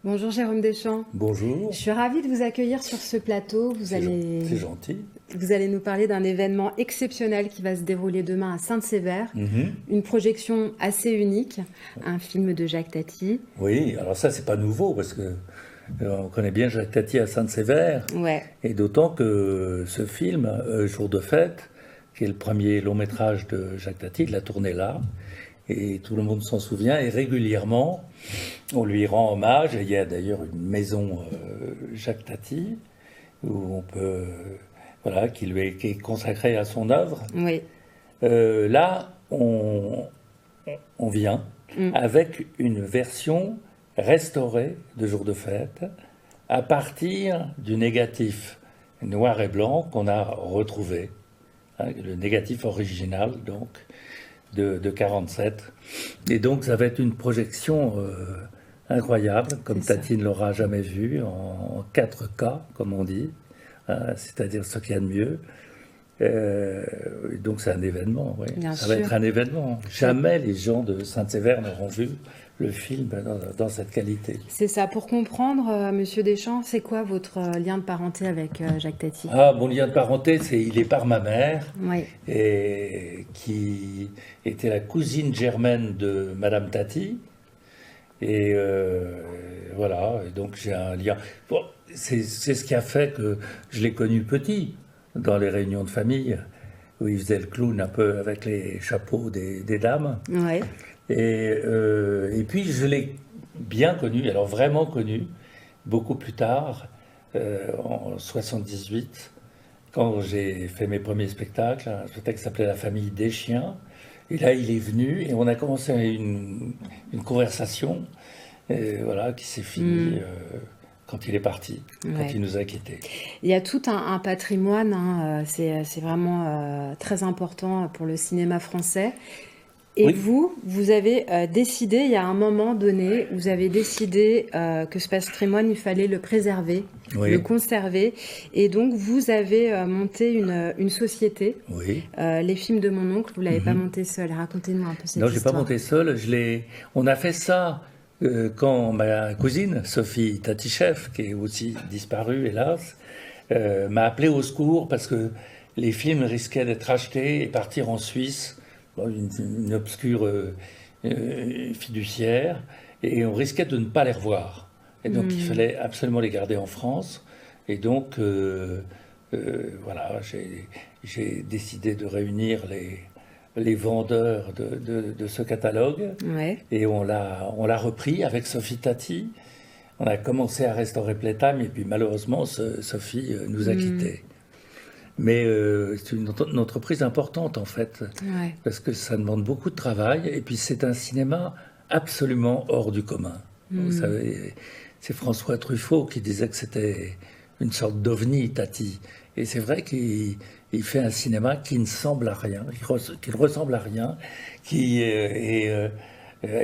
Bonjour Jérôme Deschamps. Bonjour. Je suis ravie de vous accueillir sur ce plateau. C'est gentil. Vous allez nous parler d'un événement exceptionnel qui va se dérouler demain à Sainte-Sévère. Une projection assez unique, un film de Jacques Tati. Oui, alors ça, c'est pas nouveau parce que on connaît bien Jacques Tati à Sainte-Sévère. Ouais, Et d'autant que ce film, Jour de fête, qui est le premier long métrage de Jacques Tati, il l'a tourné là. Et tout le monde s'en souvient. Et régulièrement, on lui rend hommage. Et il y a d'ailleurs une maison Jacques Tati où on peut, voilà, qui est consacrée à son œuvre. oui. Là, on vient avec une version restaurée de Jour de fête à partir du négatif noir et blanc qu'on a retrouvé, hein, le négatif original donc de 47. Et donc ça va être une projection incroyable, comme C'est ça. Tati ne l'aura jamais vu, en 4K, comme on dit, hein, c'est-à-dire ce qu'il y a de mieux. Donc c'est un événement, oui. Bien Ça va sûr. être un événement. Jamais les gens de Saint-Sévère n'auront vu le film dans cette qualité. C'est ça. Pour comprendre, Monsieur Deschamps, c'est quoi votre lien de parenté avec Jacques Tati? Ah, mon lien de parenté, il est par ma mère, Oui, et qui était la cousine germaine de Madame Tati. Et voilà, et donc j'ai un lien. Bon, c'est ce qui a fait que je l'ai connu petit, dans les réunions de famille, où il faisait le clown un peu avec les chapeaux des dames. ouais. Et puis je l'ai bien connu, alors vraiment connu, beaucoup plus tard, en 78, quand j'ai fait mes premiers spectacles, un spectacle qui s'appelait La famille des chiens. Et là, il est venu et on a commencé une conversation, voilà, qui s'est finie quand il est parti, quand Ouais. il nous a quittés. Il y a tout un patrimoine, hein, c'est vraiment très important pour le cinéma français. Et Oui, vous avez décidé, il y a un moment donné, vous avez décidé que ce patrimoine, il fallait le préserver, le oui, conserver. Et donc, vous avez monté une société, oui. Les films de mon oncle. Vous l'avez pas monté seul. Racontez-nous un peu Non, cette j'ai pas histoire. monté seul. On a fait ça quand ma cousine, Sophie Tatichev, qui est aussi disparue, hélas, m'a appelé au secours parce que les films risquaient d'être achetés et partir en Suisse, bon, une obscure fiduciaire, et on risquait de ne pas les revoir. Et donc il fallait absolument les garder en France. Et donc, voilà, j'ai décidé de réunir les vendeurs de ce catalogue. Ouais. Et on l'a repris avec Sophie Tati. On a commencé à restaurer Playtime et puis malheureusement, Sophie nous a quittés. Mais c'est une entreprise importante en fait, Ouais. parce que ça demande beaucoup de travail et puis c'est un cinéma absolument hors du commun. Vous savez, c'est François Truffaut qui disait que c'était une sorte d'ovni, Tati. Et c'est vrai qu'il fait un cinéma qui ne semble à rien, qui ne ressemble à rien, qui a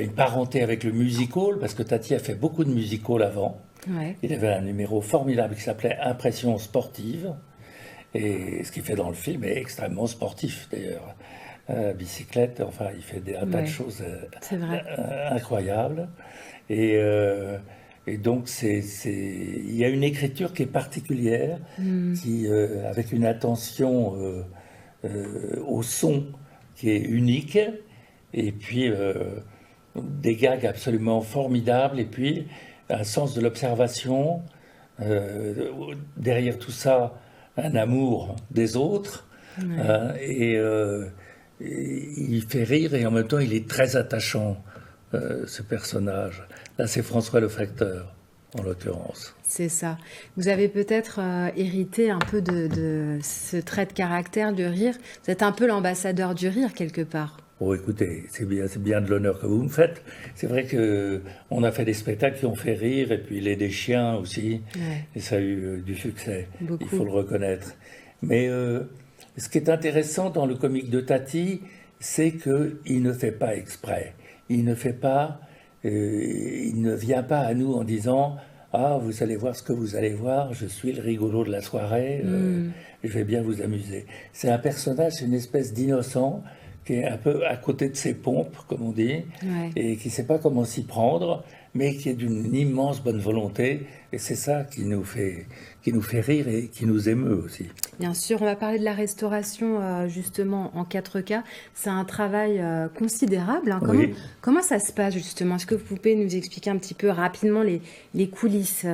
une parenté avec le music-hall, parce que Tati a fait beaucoup de music-hall avant. Ouais. Il avait un numéro formidable qui s'appelait Impression sportive. Et ce qu'il fait dans le film est extrêmement sportif d'ailleurs. Bicyclette, enfin, il fait un tas de Ouais. choses C'est vrai. incroyables. Et, et donc, il y a une écriture qui est particulière, avec une attention au son qui est unique, et puis des gags absolument formidables, et puis un sens de l'observation. Derrière tout ça, un amour des autres, Ouais. et il fait rire et en même temps il est très attachant, ce personnage. Là, c'est François le facteur, en l'occurrence. C'est ça. Vous avez peut-être hérité un peu de ce trait de caractère, du rire. Vous êtes un peu l'ambassadeur du rire quelque part. Bon, écoutez, c'est bien de l'honneur que vous me faites. C'est vrai que on a fait des spectacles qui ont fait rire, et puis Les des chiens aussi, Ouais, et ça a eu du succès, il faut beaucoup. le reconnaître. Mais ce qui est intéressant dans le comique de Tati, c'est qu'il ne fait pas exprès. Il ne fait pas, il ne vient pas à nous en disant ah, vous allez voir ce que vous allez voir, je suis le rigolo de la soirée, je vais bien vous amuser. C'est un personnage, c'est une espèce d'innocent qui est un peu à côté de ses pompes, comme on dit, Ouais. et qui ne sait pas comment s'y prendre, mais qui est d'une immense bonne volonté. Et c'est ça qui nous fait rire et qui nous émeut aussi. Bien sûr, on va parler de la restauration justement en 4K. C'est un travail considérable, hein. Oui. Comment ça se passe justement? Est-ce que vous pouvez nous expliquer un petit peu rapidement les coulisses?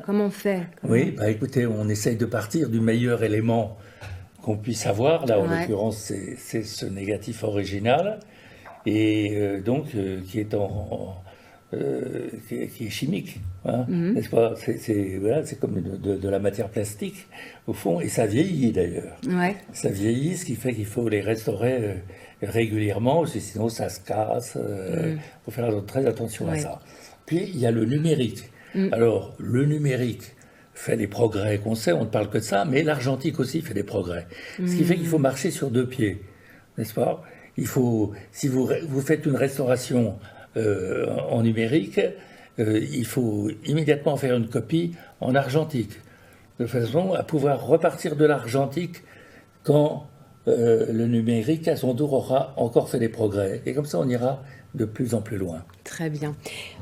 Comment on fait? Oui, bah écoutez, on essaye de partir du meilleur élément qu'on puisse avoir. Là, en Ouais. l'occurrence, c'est ce négatif original, et donc qui est qui est chimique, hein, n'est-ce pas? Voilà, c'est comme de la matière plastique, au fond, et ça vieillit d'ailleurs. Ouais. Ça vieillit, ce qui fait qu'il faut les restaurer régulièrement, parce que sinon ça se casse. Faut faire très attention à Ouais. ça. Puis il y a le numérique. Alors, le numérique fait des progrès qu'on sait, on ne parle que de ça, mais l'argentique aussi fait des progrès. Ce qui fait qu'il faut marcher sur deux pieds, n'est-ce pas? Il faut, si vous faites une restauration en numérique, il faut immédiatement faire une copie en argentique, de façon à pouvoir repartir de l'argentique quand le numérique, à son tour, aura encore fait des progrès. Et comme ça, on ira de plus en plus loin. Très bien.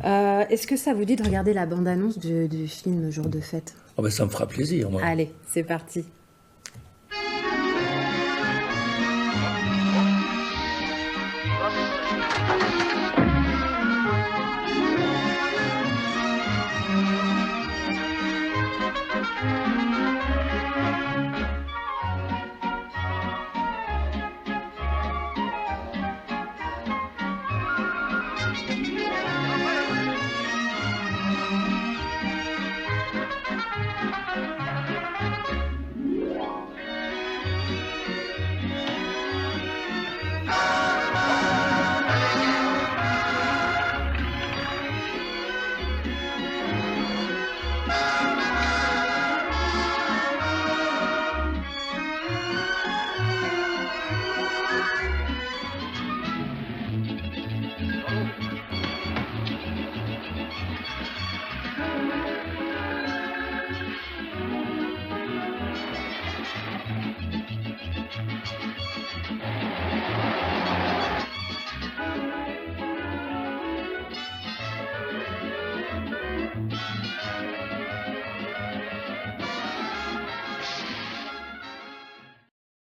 Est-ce que ça vous dit de regarder la bande-annonce du film Jour de fête? Oh ben, ça me fera plaisir, moi. Allez, c'est parti.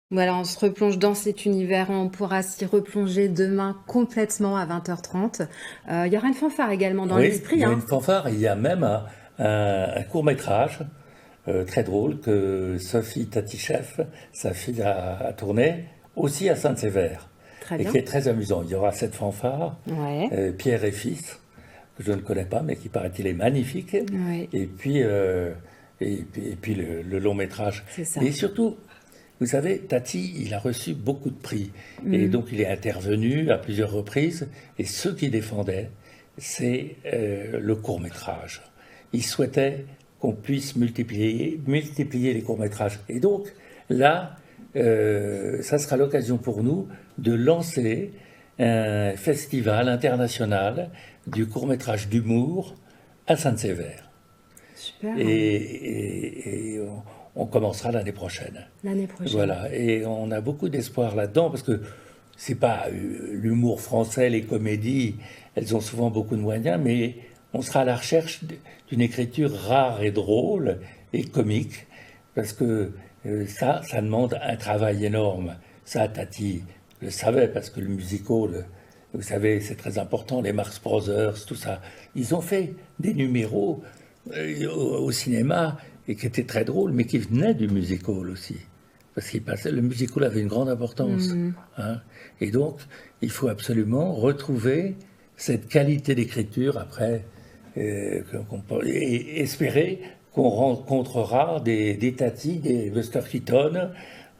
Voilà, on se replonge dans cet univers. On pourra s'y replonger demain complètement à 20h30. Il y aura une fanfare également dans Oui, l'esprit. il y a Hein. une fanfare, il y a même un court-métrage très drôle que Sophie Tatichef, sa fille, a tourné, aussi à Saint-Sévère, Très et bien. qui est très amusant. Il y aura cette fanfare, Ouais. Pierre et Fils, que je ne connais pas, mais qui paraît-il est magnifique, Ouais. et puis, le long-métrage. C'est ça. Et surtout, vous savez, Tati, il a reçu beaucoup de prix, et donc il est intervenu à plusieurs reprises, et ce qu'il défendait, c'est le court-métrage. Il souhaitait qu'on puisse multiplier les courts-métrages. Et donc, là, ça sera l'occasion pour nous de lancer un festival international du court-métrage d'humour à Saint-Sévère. Super. Et on commencera l'année prochaine. L'année prochaine. Voilà, et on a beaucoup d'espoir là-dedans, parce que c'est pas l'humour français, les comédies, elles ont souvent beaucoup de moyens, mais on sera à la recherche d'une écriture rare et drôle et comique, parce que ça demande un travail énorme. Ça, Tati le savait, parce que le musical, vous savez, c'est très important, les Marx Brothers, tout ça. Ils ont fait des numéros au cinéma, et qui étaient très drôles, mais qui venaient du musical aussi. Parce qu'il passait, le musical avait une grande importance. Hein. Et donc, il faut absolument retrouver cette qualité d'écriture après, et espérer qu'on rencontrera des Tati, des Buster Keaton,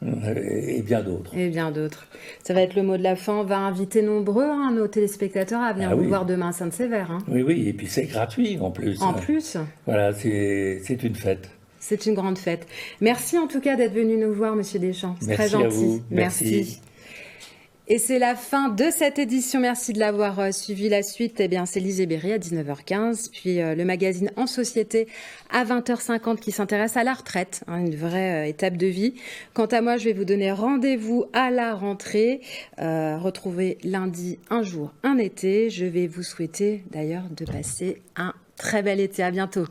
et bien d'autres. Et bien d'autres. Ça va être le mot de la fin. On va inviter nombreux, hein, nos téléspectateurs à venir Ah vous oui. voir demain à Saint-Sévère. Hein. Oui, oui, et puis c'est gratuit en plus. En plus, Voilà, c'est une fête. c'est une grande fête. Merci en tout cas d'être venu nous voir, Monsieur Deschamps. C'est très Merci à gentil. vous. Merci. Et c'est la fin de cette édition. Merci de l'avoir suivi. La suite, eh bien, c'est Lise Berry à 19h15, puis le magazine En Société à 20h50 qui s'intéresse à la retraite, une vraie étape de vie. Quant à moi, je vais vous donner rendez-vous à la rentrée. Retrouvez lundi un jour, un été. Je vais vous souhaiter d'ailleurs de passer un très bel été. À bientôt.